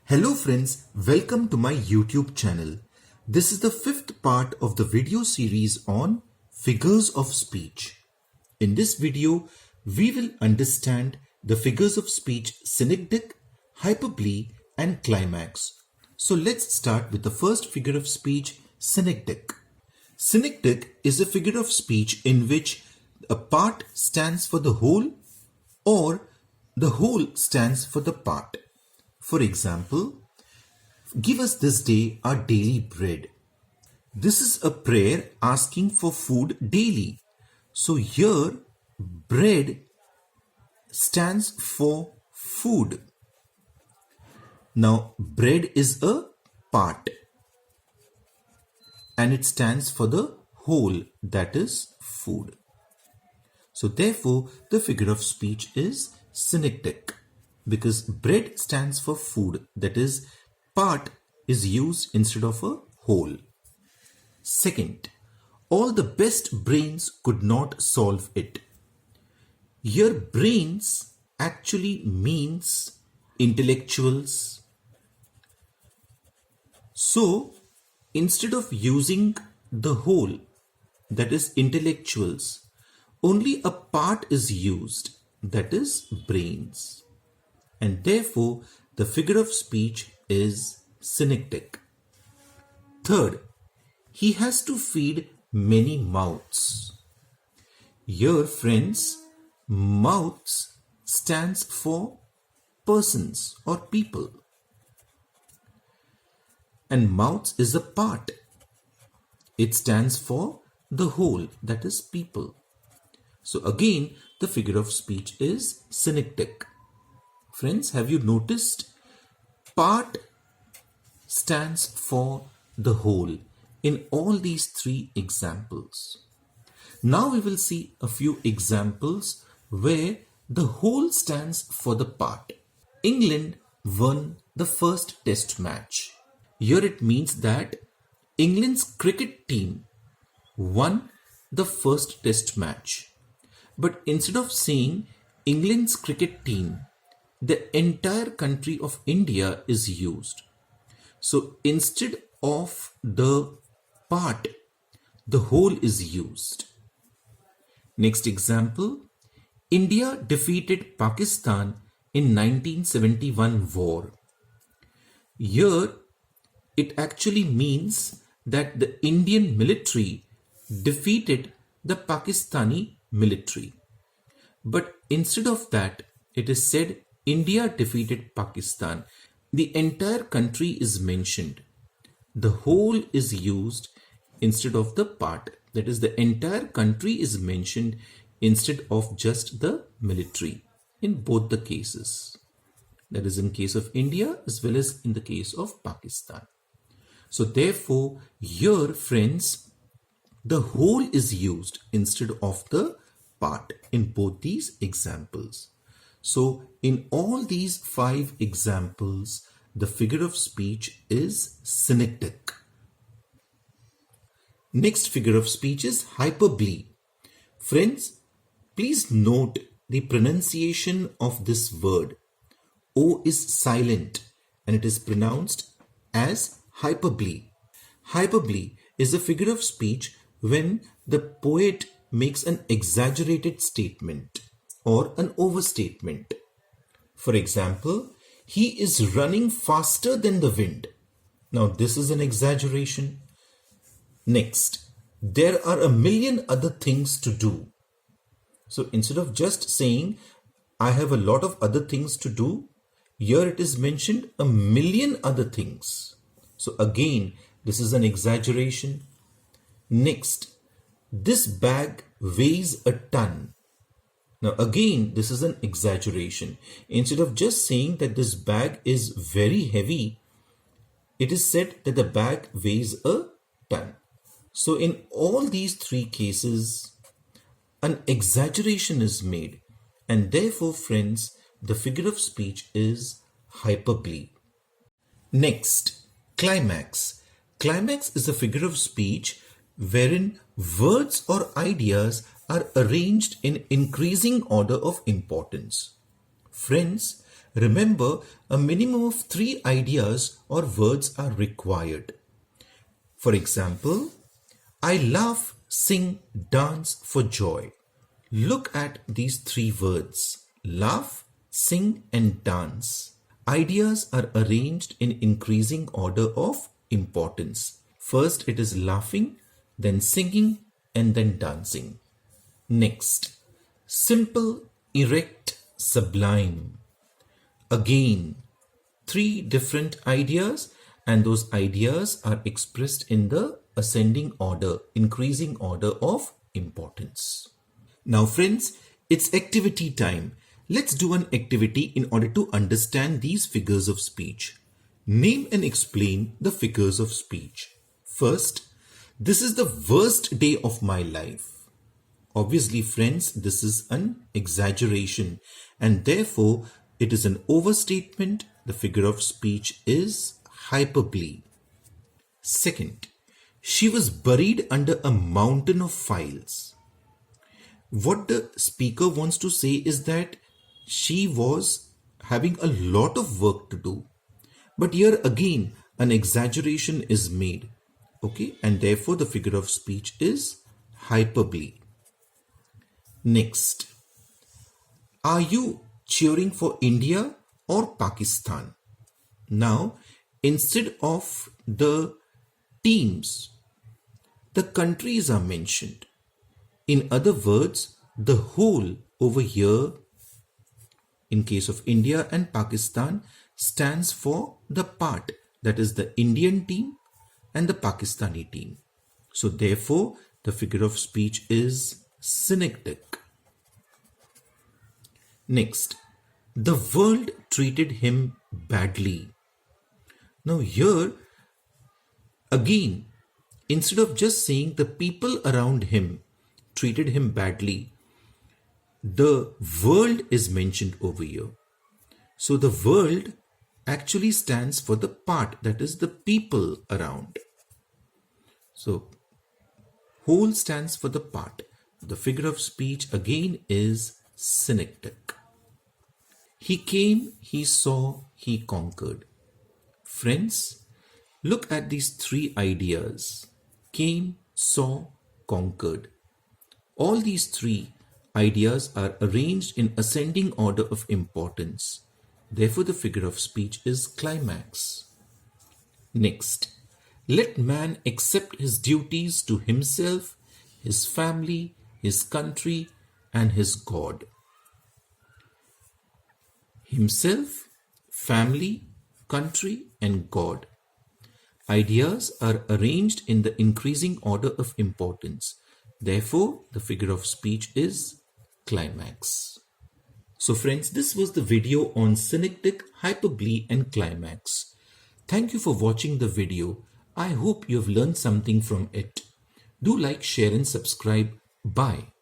Hello friends, welcome to my YouTube channel. This is the fifth part of the video series on figures of speech. In this video, we will understand the figures of speech Synecdoche, Hyperbole and Climax. So let's start with the first figure of speech, Synecdoche. Synecdoche is a figure of speech in which a part stands for the whole or the whole stands for the part. For example, give us this day our daily bread. This is a prayer asking for food daily. So here, bread stands for food. Now, bread is a part and it stands for the whole, that is food. So therefore, the figure of speech is synecdoche. Because bread stands for food, that is, part is used instead of a whole. Second, all the best brains could not solve it. Here, brains actually means intellectuals. So, instead of using the whole, that is intellectuals, only a part is used, that is brains. And therefore, the figure of speech is synecdoche. Third, he has to feed many mouths. Here, friends, mouths stands for persons or people. And mouths is a part. It stands for the whole, that is people. So again, the figure of speech is synecdoche. Friends, have you noticed? Part stands for the whole in all these three examples. Now we will see a few examples where the whole stands for the part. England won the first test match. Here it means that England's cricket team won the first test match. But instead of saying England's cricket team, the entire country of India is used. So instead of the part, the whole is used. Next example, India defeated Pakistan in 1971 war. Here, it actually means that the Indian military defeated the Pakistani military. But instead of that, it is said India defeated Pakistan. The entire country is mentioned. The whole is used instead of the part. That is, the entire country is mentioned instead of just the military in both the cases. That is in case of India as well as in the case of Pakistan. So therefore, here, friends, the whole is used instead of the part in both these examples. So in all these five examples, the figure of speech is synecdoche. Next figure of speech is hyperbole. Friends, please note the pronunciation of this word. O is silent and it is pronounced as hyperbole. Hyperbole is a figure of speech when the poet makes an exaggerated statement or an overstatement. For example, he is running faster than the wind. Now this is an exaggeration. Next, there are a million other things to do. So instead of just saying, I have a lot of other things to do, here it is mentioned a million other things. So again, this is an exaggeration. Next, this bag weighs a ton. Now again, this is an exaggeration. Instead of just saying that this bag is very heavy, it is said that the bag weighs a ton. So in all these three cases, an exaggeration is made, and therefore, friends, the figure of speech is hyperbole. Next, climax. Climax is a figure of speech wherein words or ideas are arranged in increasing order of importance. Friends, Remember, a minimum of 3 ideas or words are required. For example, I laugh, sing, dance for joy. Look at these 3 words: laugh, sing, and dance. Ideas are arranged in increasing order of importance. First it is laughing, then singing, and then dancing. Next, simple, erect, sublime. Again, 3 different ideas, and those ideas are expressed in the ascending order, increasing order of importance. Now friends, it's activity time. Let's do an activity in order to understand these figures of speech. Name and explain the figures of speech. First, this is the worst day of my life. Obviously, friends, this is an exaggeration and therefore it is an overstatement. The figure of speech is hyperbole. Second, she was buried under a mountain of files. What the speaker wants to say is that she was having a lot of work to do. But here again, an exaggeration is made. Okay, and therefore the figure of speech is hyperbole. Next, are you cheering for India or Pakistan? Now, instead of the teams, the countries are mentioned. In other words, the whole over here, in case of India and Pakistan, stands for the part, that is the Indian team and the Pakistani team. So therefore, the figure of speech is Synecdoche. Next, the world treated him badly. Now here, again, instead of just saying the people around him treated him badly, the world is mentioned over here. So the world actually stands for the part, that is the people around. So whole stands for the part. The figure of speech again is Synecdoche. He came, he saw, he conquered. Friends, look at these 3 ideas: came, saw, conquered. All these 3 ideas are arranged in ascending order of importance. Therefore, the figure of speech is climax. Next, let man accept his duties to himself, his family, his country, and his God. Himself, family, country, and God. Ideas are arranged in the increasing order of importance. Therefore, the figure of speech is climax. So friends, this was the video on synecdoche, hyperbole, and climax. Thank you for watching the video. I hope you have learned something from it. Do like, share, and subscribe. Bye.